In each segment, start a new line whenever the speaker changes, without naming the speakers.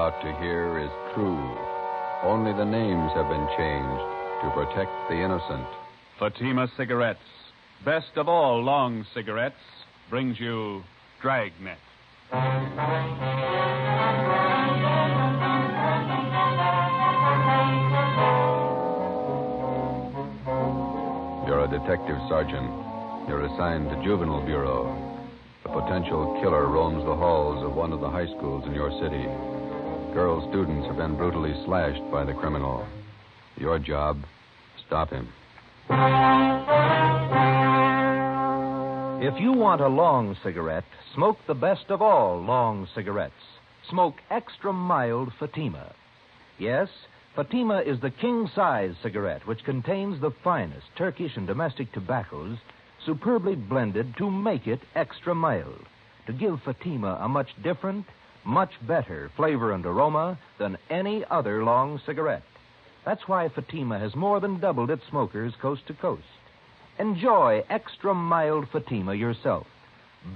about to hear is true. Only the names have been changed to protect the innocent.
Fatima Cigarettes, best of all long cigarettes, brings you Dragnet.
You're a detective sergeant. You're assigned to Juvenile Bureau. A potential killer roams the halls of one of the high schools in your city. Girl students have been brutally slashed by the criminal. Your job, stop him.
If you want a long cigarette, smoke the best of all long cigarettes. Smoke extra mild Fatima. Yes, Fatima is the king-size cigarette which contains the finest Turkish and domestic tobaccos superbly blended to make it extra mild, to give Fatima a much different, much better flavor and aroma than any other long cigarette. That's why Fatima has more than doubled its smokers coast to coast. Enjoy extra mild Fatima yourself.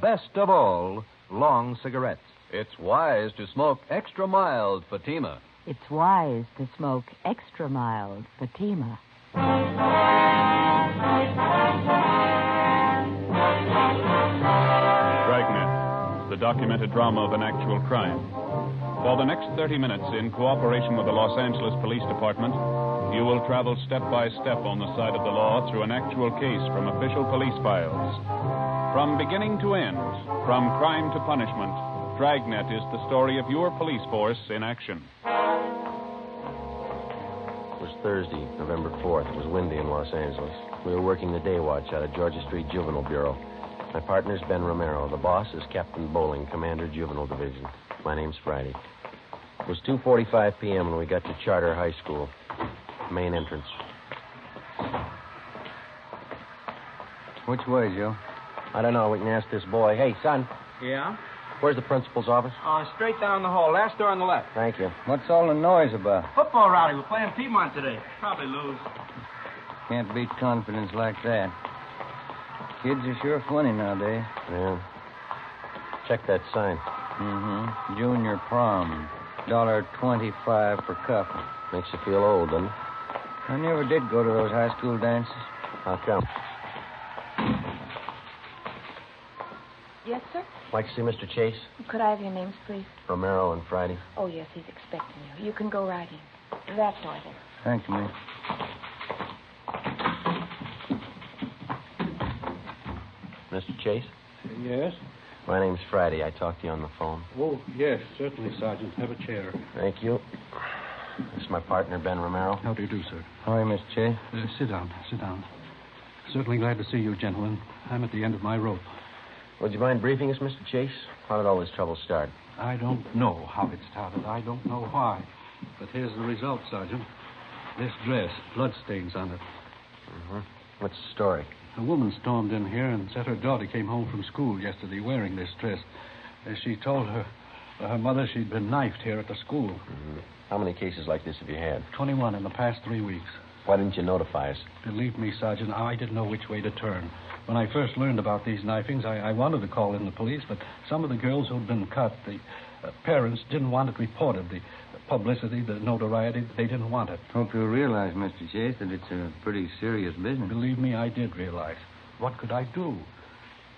Best of all long cigarettes.
It's wise to smoke extra mild Fatima.
It's wise to smoke extra mild Fatima.
Dragnet, the documented drama of an actual crime. For the next 30 minutes, in cooperation with the Los Angeles Police Department, you will travel step by step on the side of the law through an actual case from official police files. From beginning to end, from crime to punishment, Dragnet is the story of your police force in action.
It was Thursday, November 4th. It was windy in Los Angeles. We were working the day watch out of Georgia Street Juvenile Bureau. My partner's Ben Romero. The boss is Captain Bowling, Commander Juvenile Division. My name's Friday. It was 2:45 p.m. when we got to Charter High School. Main entrance.
Which way, Joe?
I don't know. We can ask this boy. Hey, son,
Yeah?
where's the principal's office?
Straight down the hall. Last door on the left.
Thank you.
What's all the noise about?
Football rally. We're playing Piedmont today. Probably lose.
Can't beat confidence like that. Kids are sure funny nowadays.
Yeah. Check that sign.
Mm-hmm. Junior prom. $1.25 per couple.
Makes you feel old, doesn't it?
I never did go to those high school dances.
How come?
Yes, sir?
Like to see Mr. Chase?
Could I have your names, please?
Romero and Friday.
Oh, yes, he's expecting you. You can go right in. That door, then.
Thank you, miss.
Mr. Chase?
Yes?
My name's Friday. I talked to you on the phone.
Oh, yes, certainly, Sergeant. Have a chair.
Thank you. This is my partner, Ben Romero.
How do you do, sir?
How are you, Miss Chase?
Sit down. Certainly glad to see you, gentlemen. I'm at the end of my rope.
Would you mind briefing us, Mr. Chase? How did all this trouble start?
I don't know how it started. I don't know why. But here's the result, Sergeant. This dress, bloodstains on it.
Mm-hmm. What's the story?
A woman stormed in here and said her daughter came home from school yesterday wearing this dress. As she told her mother she'd been knifed here at the school.
Mm-hmm. How many cases like this have you had?
21 in the past 3 weeks.
Why didn't you notify us?
Believe me, Sergeant, I didn't know which way to turn. When I first learned about these knifings, I wanted to call in the police, but some of the girls who'd been cut, the parents didn't want it reported. The publicity, the notoriety, they didn't want it.
Hope you realize, Mr. Chase, that it's a pretty serious business.
Believe me, I did realize. What could I do?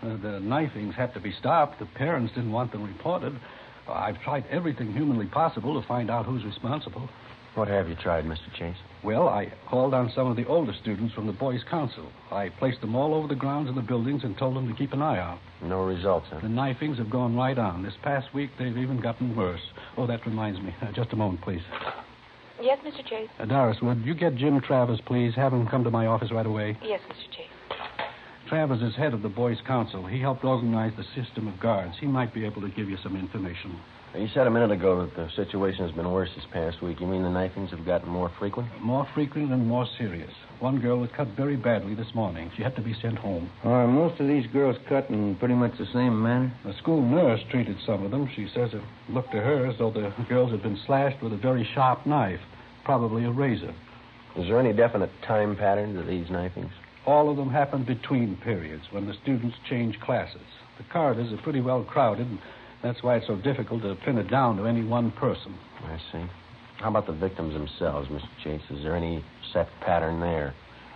The knifings had to be stopped. The parents didn't want them reported. I've tried everything humanly possible to find out who's responsible.
What have you tried, Mr. Chase?
Well, I called on some of the older students from the Boys' Council. I placed them all over the grounds of the buildings and told them to keep an eye out.
No results, huh?
The knifings have gone right on. This past week, they've even gotten worse. Oh, that reminds me. Just a moment, please.
Yes, Mr. Chase?
Doris, would you get Jim Travers, please? Have him come to my office right away.
Yes, Mr. Chase.
Travers is head of the Boys' Council. He helped organize the system of guards. He might be able to give you some information.
You said a minute ago that the situation has been worse this past week. You mean the knifings have gotten more frequent?
More frequent and more serious. One girl was cut very badly this morning. She had to be sent home.
Are most of these girls cut in pretty much the same manner?
The school nurse treated some of them. She says it looked to her as though the girls had been slashed with a very sharp knife, probably a razor.
Is there any definite time pattern to these knifings?
All of them happened between periods when the students change classes. The corridors are pretty well crowded, and That's why it's so difficult to pin it down to any one person.
I see. How about the victims themselves, Mr. Chase? Is there any set pattern there?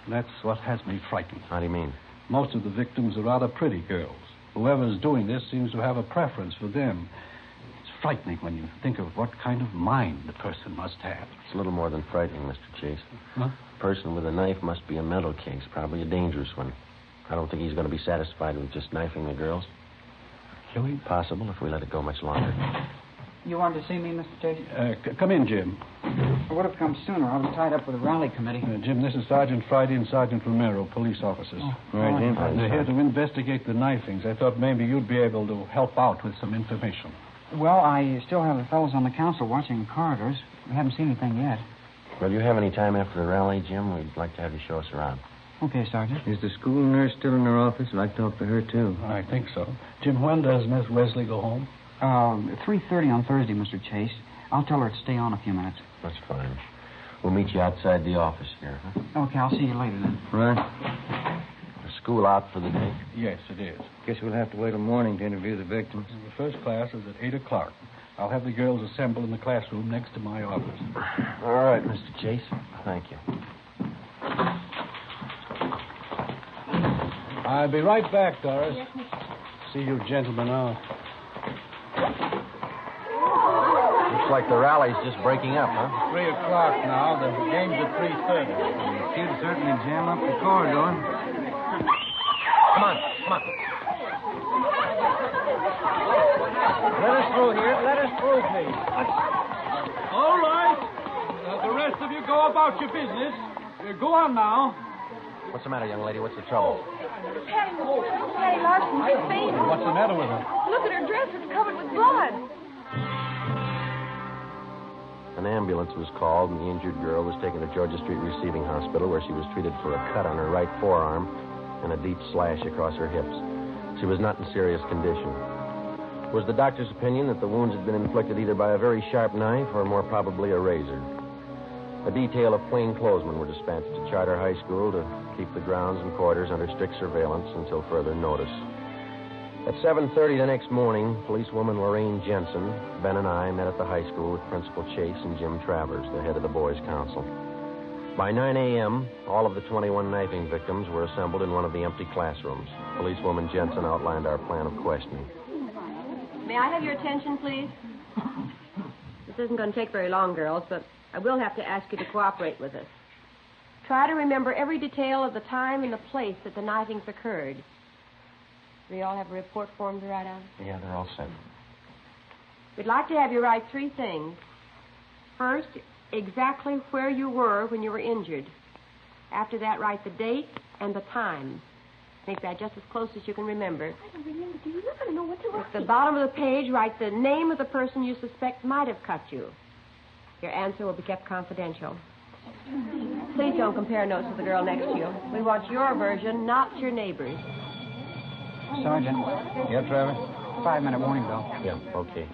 That's what has me frightened.
How do you mean?
Most of the victims are rather pretty girls. Whoever's doing this seems to have a preference for them. It's frightening when you think of what kind of mind the person must have.
It's a little more than frightening, Mr. Chase.
Huh?
A person with a knife must be a mental case, probably a dangerous one. I don't think he's going to be satisfied with just knifing the girls.
Killing?
Possible if we let it go much longer.
You wanted to see me, Mr. Chase?
Come in, Jim.
I would have come sooner. I was tied up with the rally committee.
Jim, this is Sergeant Friday and Sergeant Romero, police officers.
Oh,
All right, Jim.
They're here to investigate the knifings. I thought maybe you'd be able to help out with some information.
Well, I still have the fellows on the council watching the corridors. We haven't seen anything yet.
Well, you have any time after the rally, Jim? We'd like to have you show us around.
Okay, Sergeant.
Is the school nurse still in her office? I'd like to talk to her, too.
I think so. Jim, when does Miss Wesley go home?
3:30 on Thursday, Mr. Chase. I'll tell her to stay on a few minutes.
That's fine. We'll meet you outside the office here, huh?
Okay, I'll see you later then.
Right.
Is school out for the day?
Yes, it is.
Guess we'll have to wait till morning to interview the victims.
The first class is at 8 o'clock. I'll have the girls assemble in the classroom next to my office.
All right, Mr. Chase. Thank you.
I'll be right back, Doris.
Yes, Mr.
See you gentlemen out.
Looks like the rally's just breaking up, huh?
3 o'clock now. The game's at 3:30.
She'll certainly jam up the corridor.
Come on, come on.
Let us through here. Let us through, please. All right. The rest of you go about your business. Go on now.
What's the matter, young lady? What's the trouble?
Patty Larson, she's fainted.
What's the matter with her?
Look at her dress. It's covered with blood.
An ambulance was called, and the injured girl was taken to Georgia Street Receiving Hospital, where she was treated for a cut on her right forearm and a deep slash across her hips. She was not in serious condition. It was the doctor's opinion that the wounds had been inflicted either by a very sharp knife or more probably a razor. A detail of plainclothesmen were dispatched to Charter High School to keep the grounds and corridors under strict surveillance until further notice. At 7:30 the next morning, policewoman Lorraine Jensen, Ben and I met at the high school with Principal Chase and Jim Travers, the head of the boys' council. By 9 a.m., all of the 21 knifing victims were assembled in one of the empty classrooms. Policewoman Jensen outlined our plan of questioning.
May I have your attention, please? This isn't going to take very long, girls, but I will have to ask you to cooperate with us. Try to remember every detail of the time and the place that the knifings occurred. Do you all have a report form to write out?
Yeah, they're all set.
We'd like to have you write 3 things. First, exactly where you were when you were injured. After that, write the date and the time. Make that just as close as you can remember.
I don't remember. Do you not know what to write?
At the bottom of the page, write the name of the person you suspect might have cut you. Your answer will be kept confidential. Please don't compare notes with the girl next to you. We want your version, not your neighbor's.
Sergeant.
Yeah, Travis?
5-minute warning bell.
Yeah, okay.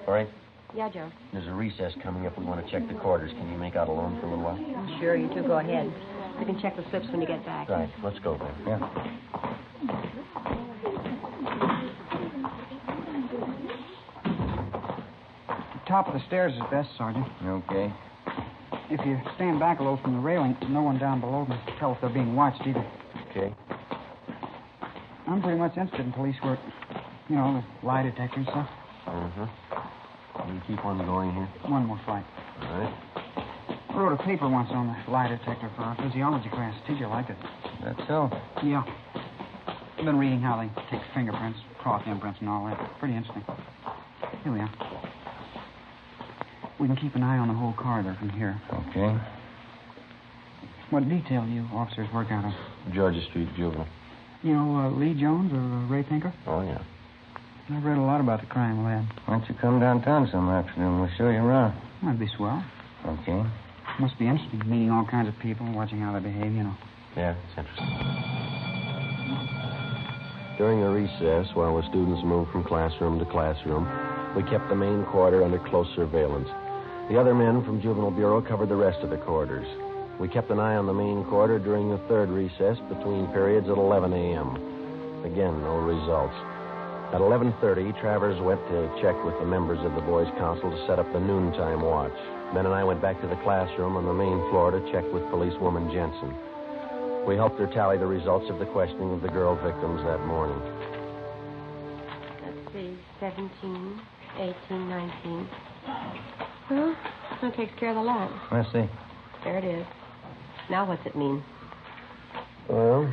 All right.
Yeah, Joe.
There's a recess coming up. We want to check the quarters. Can you make out alone for a little while?
Sure, you two go ahead. You can check the slips when you get back.
Right. Let's go, Ben.
Yeah.
Top of the stairs is best, Sergeant.
Okay.
If you stand back a little from the railing, no one down below can tell if they're being watched either.
Okay.
I'm pretty much interested in police work. You know, the lie detector and stuff.
Mm-hmm. Will you keep on going here?
One more flight.
All right.
I wrote a paper once on the lie detector for our physiology class. The teacher liked it.
That's so.
Yeah. I've been reading how they take fingerprints, cross imprints, and all that. Pretty interesting. Here we are. We can keep an eye on the whole corridor from here.
Okay.
What detail do you officers work out of?
Georgia Street Juvenile.
You know Lee Jones or Ray Pinker?
Oh, yeah.
I've read a lot about the crime lab.
Why don't you come downtown some afternoon? We'll show you around.
That'd be swell.
Okay.
Must be interesting, meeting all kinds of people, watching how they behave, you know.
Yeah, it's interesting. During a recess, while the students moved from classroom to classroom, we kept the main corridor under close surveillance. The other men from Juvenile Bureau covered the rest of the corridors. We kept an eye on the main corridor during the third recess between periods at 11 a.m. Again, no results. At 11:30, Travers went to check with the members of the Boys' Council to set up the noontime watch. Ben and I went back to the classroom on the main floor to check with policewoman Jensen. We helped her tally the results of the questioning of the girl victims that morning.
Let's see, 17, 18, 19. Well, that takes care of the lot.
Let's see.
There it is. Now what's it mean?
Well,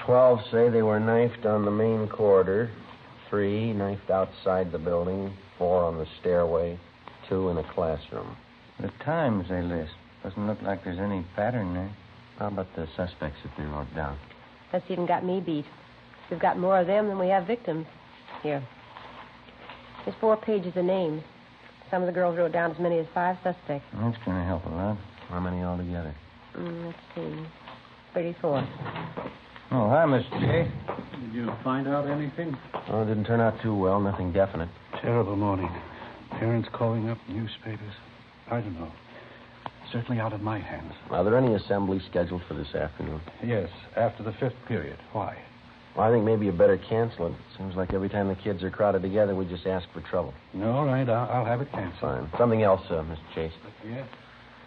12 say they were knifed on the main corridor, 3 knifed outside the building, 4 on the stairway, 2 in a classroom.
The times they list. Doesn't look like there's any pattern there.
How about the suspects that they wrote down?
That's even got me beat. We've got more of them than we have victims. Here. There's 4 pages of names. Some of the girls wrote down as many as 5 suspects.
That's going to help a lot.
How many altogether?
Let's see. 34.
Oh, hi, Mr. J.
Did you find out anything?
Oh, it didn't turn out too well. Nothing definite.
Terrible morning. Parents calling up newspapers. I don't know. Certainly out of my hands.
Are there any assemblies scheduled for this afternoon?
Yes, after the 5th period. Why?
Well, I think maybe you better cancel it. Seems like every time the kids are crowded together, we just ask for trouble.
All right, I'll have it canceled.
Fine. Something else, Mr. Chase.
Yes?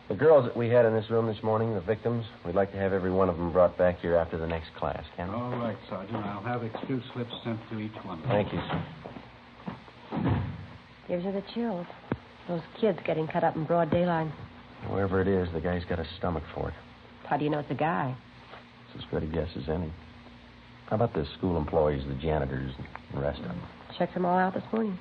The girls that we had in this room this morning, the victims, we'd like to have every one of them brought back here after the next class, can we?
All right, Sergeant. I'll have excuse slips sent to each one.
Thank you, sir.
Gives her the chills. Those kids getting cut up in broad daylight.
Whoever it is, the guy's got a stomach for it.
How do you know it's a guy?
It's as good a guess as any. How about the school employees, the janitors, and the rest of them?
Checked them all out this morning.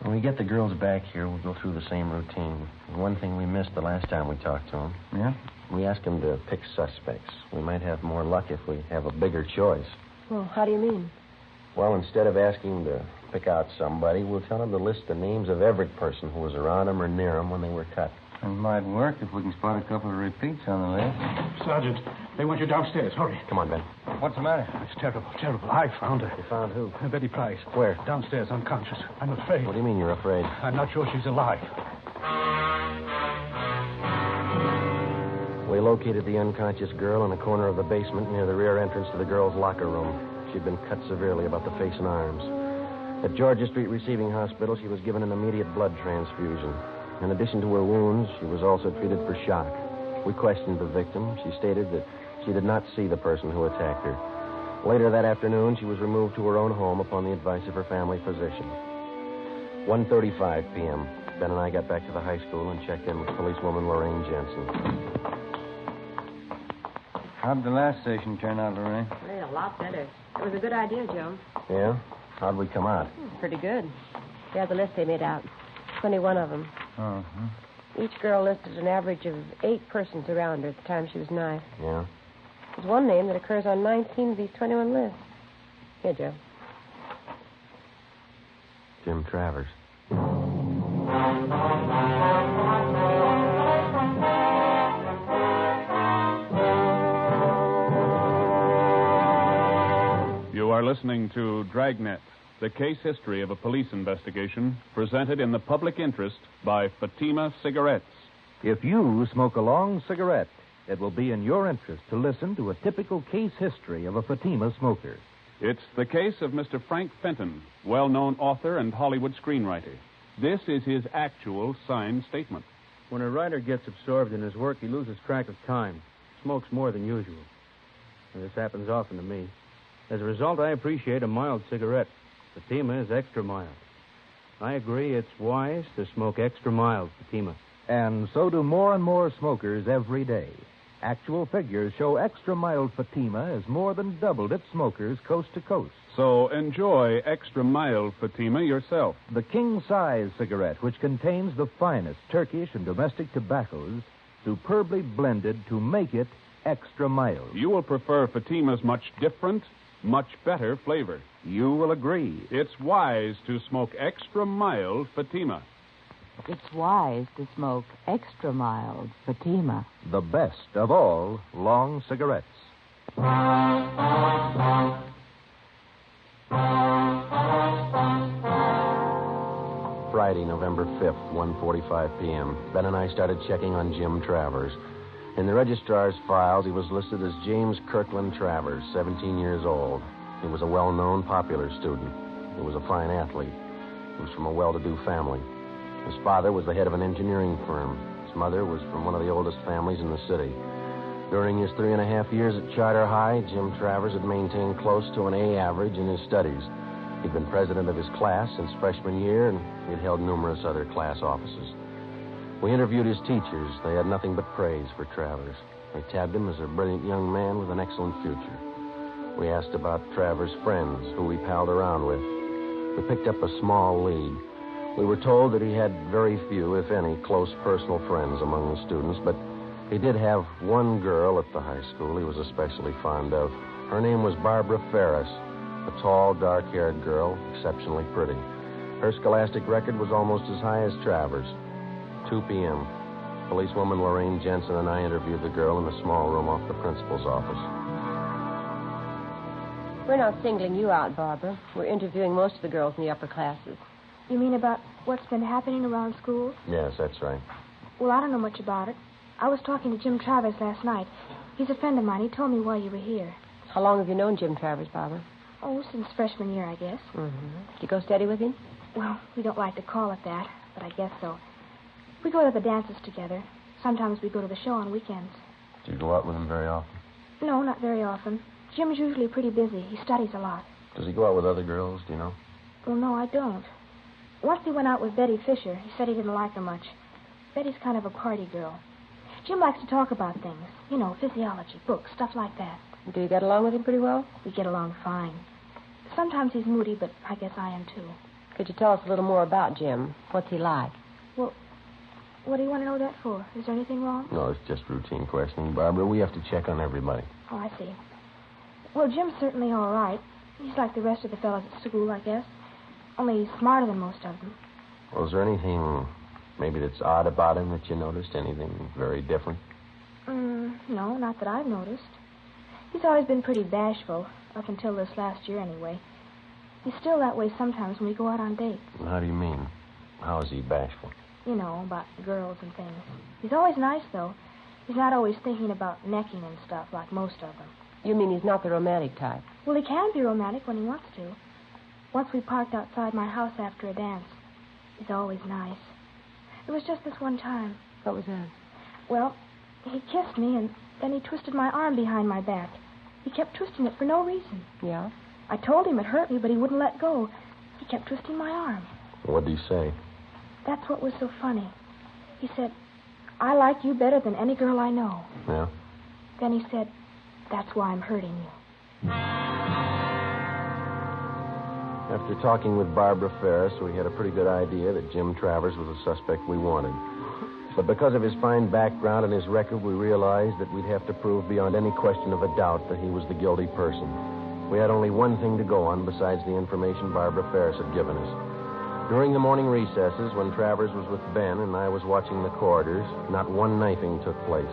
When we get the girls back here, we'll go through the same routine. One thing we missed the last time we talked to them.
Yeah?
We asked them to pick suspects. We might have more luck if we have a bigger choice.
Well, how do you mean?
Well, instead of asking them to pick out somebody, we'll tell them to list the names of every person who was around them or near them when they were cut.
It might work if we can spot a couple of repeats on the list.
Sergeant, they want you downstairs. Hurry.
Come on, Ben.
What's the matter?
It's terrible, terrible. I found her.
You found who?
Betty Price.
Where?
Downstairs, unconscious. I'm afraid.
What do you mean you're afraid?
I'm not sure she's alive.
We located the unconscious girl in a corner of the basement near the rear entrance to the girls' locker room. She'd been cut severely about the face and arms. At Georgia Street Receiving Hospital, she was given an immediate blood transfusion. In addition to her wounds, she was also treated for shock. We questioned the victim. She stated that she did not see the person who attacked her. Later that afternoon, she was removed to her own home upon the advice of her family physician. 1:35 p.m. Ben and I got back to the high school and checked in with policewoman Lorraine Jensen.
How'd the last session turn out, Lorraine?
Well, a lot better. It was a good idea, Joe.
Yeah? How'd we come out?
Pretty good. There's the list they made out. 21 of them.
Uh-huh.
Each girl listed an average of 8 persons around her at the time she was knifed.
Yeah?
There's one name that occurs on 19 of these 21 lists. Here, Joe.
Jim Travers.
You are listening to Dragnet, the case history of a police investigation presented in the public interest by Fatima Cigarettes.
If you smoke a long cigarette, it will be in your interest to listen to a typical case history of a Fatima smoker.
It's the case of Mr. Frank Fenton, well-known author and Hollywood screenwriter. This is his actual signed statement.
When a writer gets absorbed in his work, he loses track of time. Smokes more than usual. And this happens often to me. As a result, I appreciate a mild cigarette. Fatima is extra mild. I agree it's wise to smoke extra mild Fatima.
And so do more and more smokers every day. Actual figures show extra mild Fatima has more than doubled its smokers coast to coast.
So enjoy extra mild Fatima yourself.
The king-size cigarette, which contains the finest Turkish and domestic tobaccos, superbly blended to make it extra mild.
You will prefer Fatima's much different, much better flavor.
You will agree.
It's wise to smoke extra mild Fatima.
It's wise to smoke extra mild Fatima.
The best of all long cigarettes.
Friday, November 5th, 1:45 p.m. Ben and I started checking on Jim Travers. In the registrar's files, he was listed as James Kirkland Travers, 17 years old. He was a well-known, popular student. He was a fine athlete. He was from a well-to-do family. His father was the head of an engineering firm. His mother was from one of the oldest families in the city. During his 3.5 years at Charter High, Jim Travers had maintained close to an A average in his studies. He'd been president of his class since freshman year, and he'd held numerous other class offices. We interviewed his teachers. They had nothing but praise for Travers. They tabbed him as a brilliant young man with an excellent future. We asked about Travers' friends, who he palled around with. We picked up a small lead. We were told that he had very few, if any, close personal friends among the students, but he did have one girl at the high school he was especially fond of. Her name was Barbara Ferris, a tall, dark-haired girl, exceptionally pretty. Her scholastic record was almost as high as Travers. 2 p.m. Policewoman Lorraine Jensen and I interviewed the girl in the small room off the principal's office.
We're not singling you out, Barbara. We're interviewing most of the girls in the upper classes.
You mean about what's been happening around school?
Yes, that's right.
Well, I don't know much about it. I was talking to Jim Travers last night. He's a friend of mine. He told me why you were here.
How long have you known Jim Travers, Barbara?
Oh, since freshman year, I guess.
Mm-hmm. Did you go steady with him?
Well, we don't like to call it that, but I guess so. We go to the dances together. Sometimes we go to the show on weekends.
Do you go out with him very often?
No, not very often. Jim's usually pretty busy. He studies a lot.
Does he go out with other girls, do you know?
Well, no, I don't. Once he went out with Betty Fisher. He said he didn't like her much. Betty's kind of a party girl. Jim likes to talk about things. You know, physiology, books, stuff like that.
Do you get along with him pretty well?
We get along fine. Sometimes he's moody, but I guess I am, too.
Could you tell us a little more about Jim? What's he like?
Well, what do you want to know that for? Is there anything wrong?
No, it's just routine questioning, Barbara. We have to check on everybody.
Oh, I see. Well, Jim's certainly all right. He's like the rest of the fellows at school, I guess. Only he's smarter than most of them.
Well, is there anything maybe that's odd about him that you noticed? Anything very different?
No, not that I've noticed. He's always been pretty bashful, up until this last year anyway. He's still that way sometimes when we go out on dates.
How do you mean? How is he bashful?
You know, about girls and things. He's always nice, though. He's not always thinking about necking and stuff like most of them.
You mean he's not the romantic type?
Well, he can be romantic when he wants to. Once we parked outside my house after a dance. He's always nice. It was just this one time.
What was that?
Well, he kissed me, and then he twisted my arm behind my back. He kept twisting it for no reason.
Yeah?
I told him it hurt me, but he wouldn't let go. He kept twisting my arm.
What did he say?
That's what was so funny. He said, I like you better than any girl I know.
Yeah?
Then he said, that's why I'm hurting you.
After talking with Barbara Ferris, we had a pretty good idea that Jim Travers was the suspect we wanted. But because of his fine background and his record, we realized that we'd have to prove beyond any question of a doubt that he was the guilty person. We had only one thing to go on besides the information Barbara Ferris had given us. During the morning recesses, when Travers was with Ben and I was watching the corridors, not one knifing took place.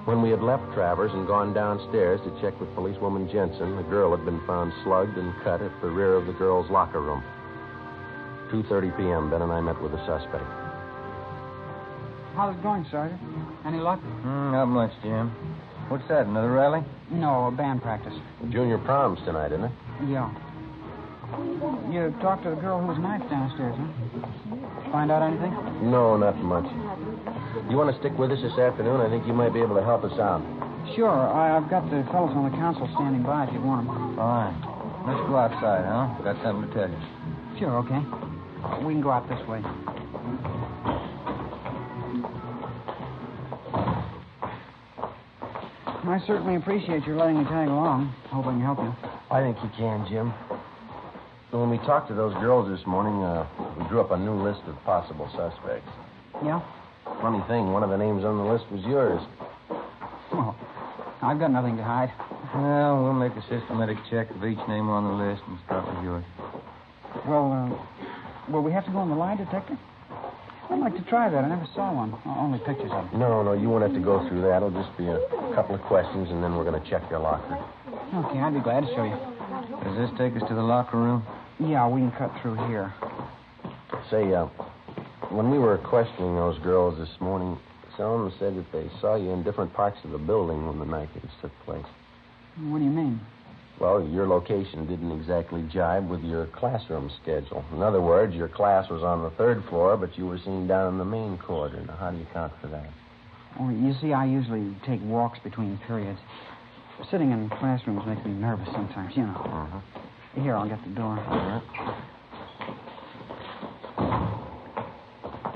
When we had left Travers and gone downstairs to check with policewoman Jensen, the girl had been found slugged and cut at the rear of the girls' locker room. 2:30 p.m., Ben and I met with the suspect.
How's it going, Sergeant? Any luck?
Not much, Jim. What's that, another rally?
No, a band practice.
Junior prom's tonight, isn't it?
Yeah. You talked to the girl who was knifed downstairs, huh? Find out anything?
No, not much. You want to stick with us this afternoon? I think you might be able to help us out.
Sure. I've got the fellows on the council standing by if you want them.
Fine. Let's go outside, huh? Got something to tell you.
Sure, okay. We can go out this way. I certainly appreciate your letting me tag along. Hope I can help you.
I think you can, Jim. When we talked to those girls this morning, we drew up a new list of possible suspects.
Yeah?
Funny thing, one of the names on the list was yours.
Well, I've got nothing to hide.
Well, we'll make a systematic check of each name on the list and start with yours.
Well, will we have to go on the lie detector? I'd like to try that. I never saw one. Only pictures of it.
No, you won't have to go through that. It'll just be a couple of questions, and then we're going to check your locker.
Okay, I'd be glad to show you.
Does this take us to the locker room?
Yeah, we can cut through here.
Say, when we were questioning those girls this morning, some of them said that they saw you in different parts of the building when the knifings took place.
What do you mean?
Well, your location didn't exactly jibe with your classroom schedule. In other words, your class was on the 3rd floor, but you were seen down in the main corridor. Now, how do you account for that?
Well, you see, I usually take walks between periods. Sitting in classrooms makes me nervous sometimes, you know.
Uh-huh.
Here, I'll get the door.
All right.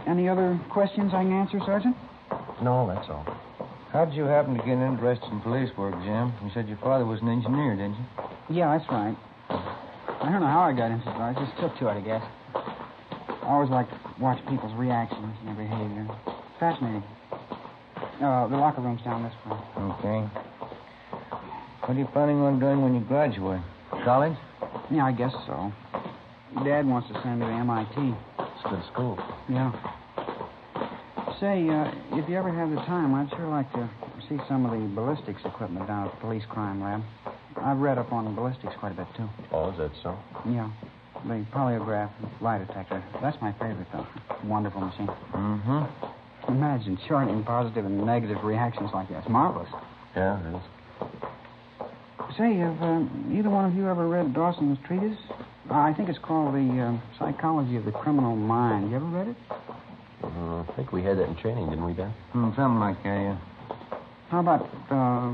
Any other questions I can answer, Sergeant?
No, that's all.
How'd you happen to get interested in police work, Jim? You said your father was an engineer, didn't you?
Yeah, that's right. I don't know how I got into it. I just took to it, I guess. I always liked to watch people's reactions and their behavior. Fascinating. The locker room's down this way.
Okay. What are you planning on doing when you graduate? College?
Yeah, I guess so. Dad wants to send me to MIT.
It's a good school.
Yeah. Say, if you ever have the time, I'd sure like to see some of the ballistics equipment down at the police crime lab. I've read up on ballistics quite a bit, too.
Oh, is that so?
Yeah. The polygraph lie detector. That's my favorite, though. Wonderful machine.
Mm-hmm.
Imagine charting positive and negative reactions like that. It's marvelous.
Yeah, it is.
Say, have either one of you ever read Dawson's treatise? I think it's called The Psychology of the Criminal Mind. You ever read it?
I think we had that in training, didn't we, Ben?
Something like that, yeah.
How about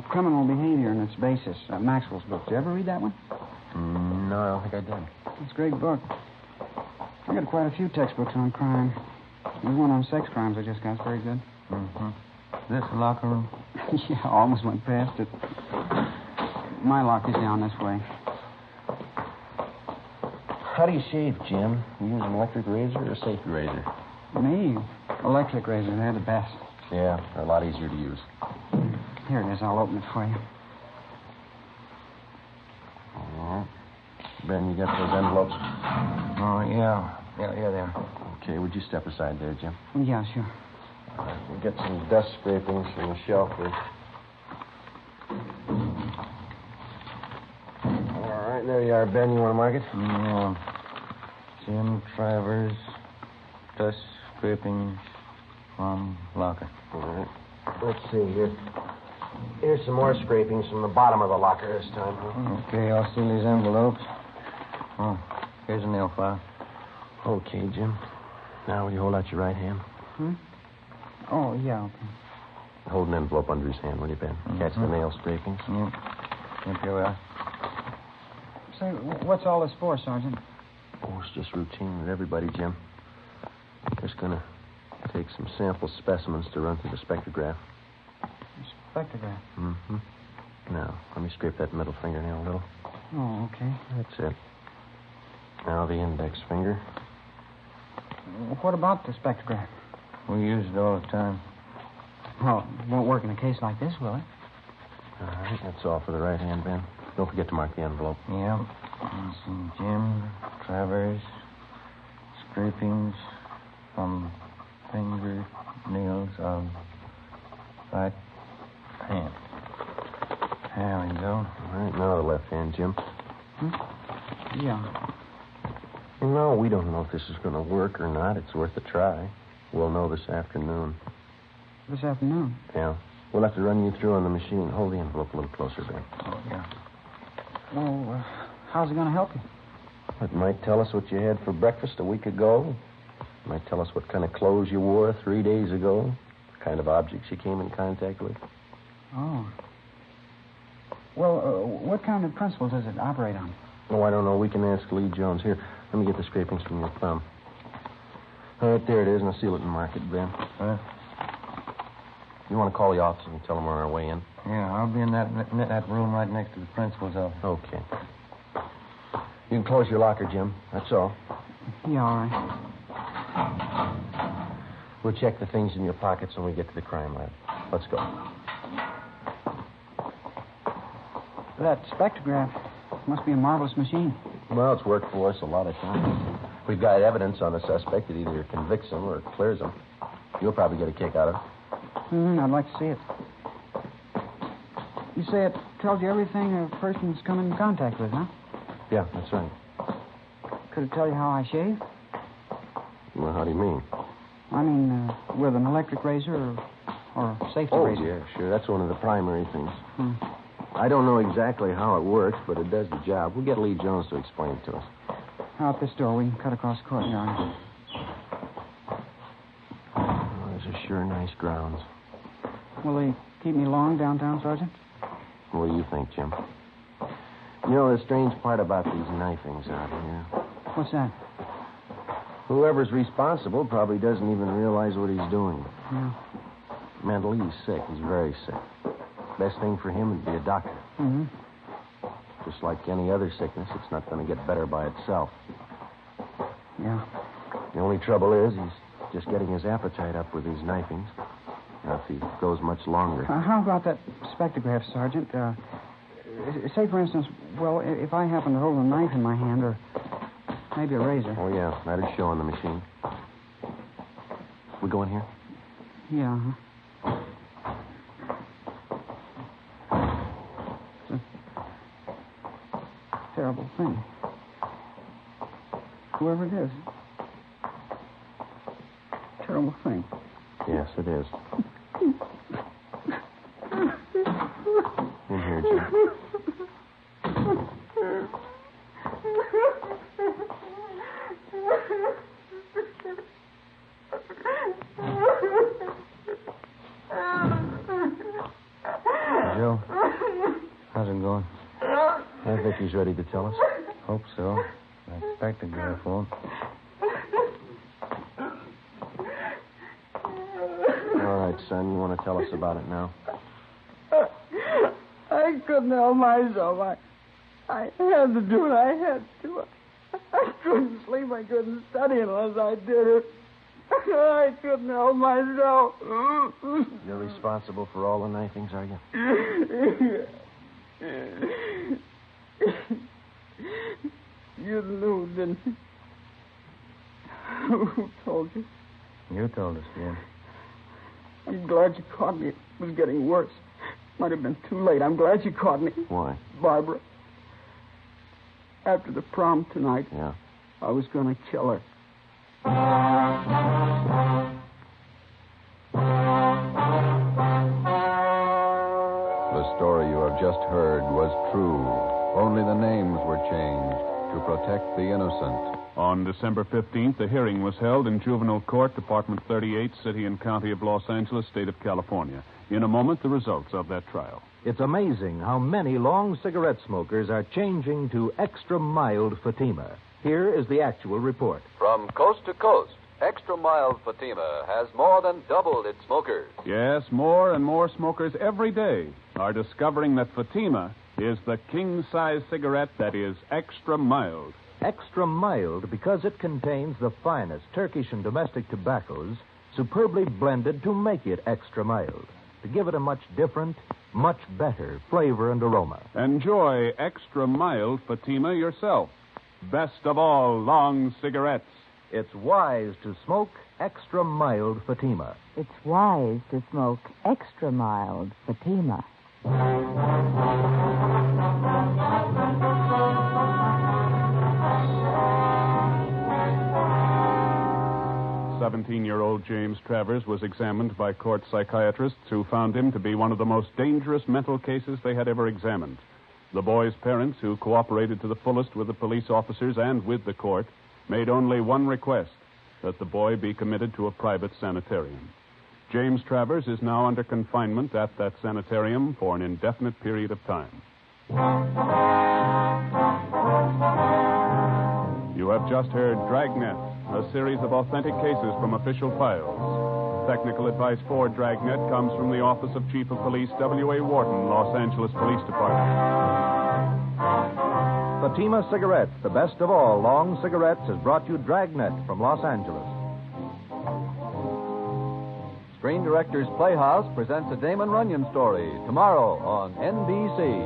criminal behavior and its basis? Maxwell's book. Did you ever read that one?
No, I don't think I did.
It's a great book. I got quite a few textbooks on crime. There's one on sex crimes I just got. It's very good.
Mm-hmm. This locker room?
Yeah, I almost went past it. My locker's down this way.
How do you shave, Jim? You use an electric razor or a safety razor?
Me? Electric razor. They're the best.
Yeah, they're a lot easier to use.
Here it is. I'll open it for you.
All right. Ben, you got those envelopes?
Oh, yeah. Yeah, they are.
Okay, would you step aside there, Jim?
Yeah, sure.
All right, we'll get some dust scrapings from the shelf there. All right, there you are, Ben. You want to mark it?
Yeah. Jim Travers, dust scrapings from locker.
All right. Let's see here. Here's some more scrapings from the bottom of the locker this time. Huh?
Okay, I'll seal these envelopes. Oh, here's a nail file.
Okay, Jim. Now, will you hold out your right hand?
Oh, yeah, okay.
Hold an envelope under his hand, will you, Ben? Catch the nail scrapings.
Yep. Yep, here we are.
Say, what's all this for, Sergeant?
Oh, it's just routine with everybody, Jim. Just gonna take some sample specimens to run through the spectrograph.
Spectrograph?
Mm-hmm. Now, let me scrape that middle fingernail a little.
Oh, okay.
That's it. Now the index finger.
What about the spectrograph?
We use it all the time.
Well, it won't work in a case like this, will it?
All right, that's all for the right hand, Ben. Don't forget to mark the envelope.
Yeah. Let's see, Jim Travers, scrapings from fingernails of right hand. There we go.
All right, now the left hand, Jim.
Yeah.
No, we don't know if this is going to work or not. It's worth a try. We'll know this afternoon.
This afternoon?
Yeah. We'll have to run you through on the machine. Hold the envelope a little closer, Ben.
Oh, yeah.
Well, how's it going to help you?
It might tell us what you had for breakfast a week ago. It might tell us what kind of clothes you wore 3 days ago. The kind of objects you came in contact with.
Oh. Well, what kind of principles does it operate on?
Oh, I don't know. We can ask Lee Jones. Here, let me get the scrapings from your thumb. All right, there it is, and I'll seal it and mark it, Ben. You want to call the office and tell them we're on our way in?
Yeah, I'll be in that room right next to the principal's office.
Okay. You can close your locker, Jim. That's all.
Yeah, all right.
We'll check the things in your pockets when we get to the crime lab. Let's go.
That spectrograph must be a marvelous machine.
Well, it's worked for us a lot of times. We've got evidence on a suspect that either convicts him or clears him. You'll probably get a kick out of it.
I'd like to see it. You say it tells you everything a person's come in contact with, huh?
Yeah, that's right.
Could it tell you how I shave?
Well, how do you mean?
I mean, with an electric razor or safety razor.
Oh, yeah, sure. That's one of the primary things. I don't know exactly how it works, but it does the job. We'll get Lee Jones to explain it to us.
Out this door. We can cut across the courtyard.
Oh, these are sure nice grounds.
Will they keep me long downtown, Sergeant?
What do you think, Jim? You know, the strange part about these knifings out here.
What's that?
Whoever's responsible probably doesn't even realize what he's doing.
Yeah.
Mentally, he's sick. He's very sick. Best thing for him would be a doctor.
Mm-hmm.
Just like any other sickness, it's not going to get better by itself.
Yeah.
The only trouble is he's just getting his appetite up with these knifings. Now, if he goes much longer.
How about that spectrograph, Sergeant? Say, for instance, well, if I happen to hold a knife in my hand or maybe a razor.
Oh, yeah. That'd show on the machine. We go in here?
Yeah. It's a terrible thing. Whoever it is. Terrible thing.
Yes, it is. In here, Jim. Joe, how's it going? I think he's ready to tell us.
Hope so. I expect the girl won't.
All right, son, you want to tell us about it now?
I couldn't help myself. I had to do it. I had to. I couldn't sleep. I couldn't study unless I did it. I couldn't help myself.
You're responsible for all the knifings, are you?
You knew, didn't you? Who told you?
You told us, Jim.
I'm glad you caught me. It was getting worse. Might have been too late. I'm glad you caught me.
Why?
Barbara. After the prom tonight,
Yeah.
I was going to kill her.
The story you have just heard was true. Only the names were changed to protect the innocent.
On December 15th, a hearing was held in Juvenile Court, Department 38, City and County of Los Angeles, State of California. In a moment, the results of that trial.
It's amazing how many long cigarette smokers are changing to extra mild Fatima. Here is the actual report.
From coast to coast, Extra Mild Fatima has more than doubled its smokers.
Yes, more and more smokers every day are discovering that Fatima is the king-size cigarette that is extra mild.
Extra mild because it contains the finest Turkish and domestic tobaccos superbly blended to make it extra mild, to give it a much different, much better flavor and aroma.
Enjoy extra mild Fatima yourself. Best of all long cigarettes.
It's wise to smoke extra mild Fatima.
It's wise to smoke extra mild Fatima.
17-year-old James Travers was examined by court psychiatrists who found him to be one of the most dangerous mental cases they had ever examined. The boy's parents, who cooperated to the fullest with the police officers and with the court, made only one request, that the boy be committed to a private sanitarium. James Travers is now under confinement at that sanitarium for an indefinite period of time. You have just heard Dragnet, a series of authentic cases from official files. Technical advice for Dragnet comes from the Office of Chief of Police W.A. Wharton, Los Angeles Police Department.
Fatima Cigarettes, the best of all long cigarettes, has brought you Dragnet from Los Angeles.
Screen Directors Playhouse presents a Damon Runyon story tomorrow on NBC.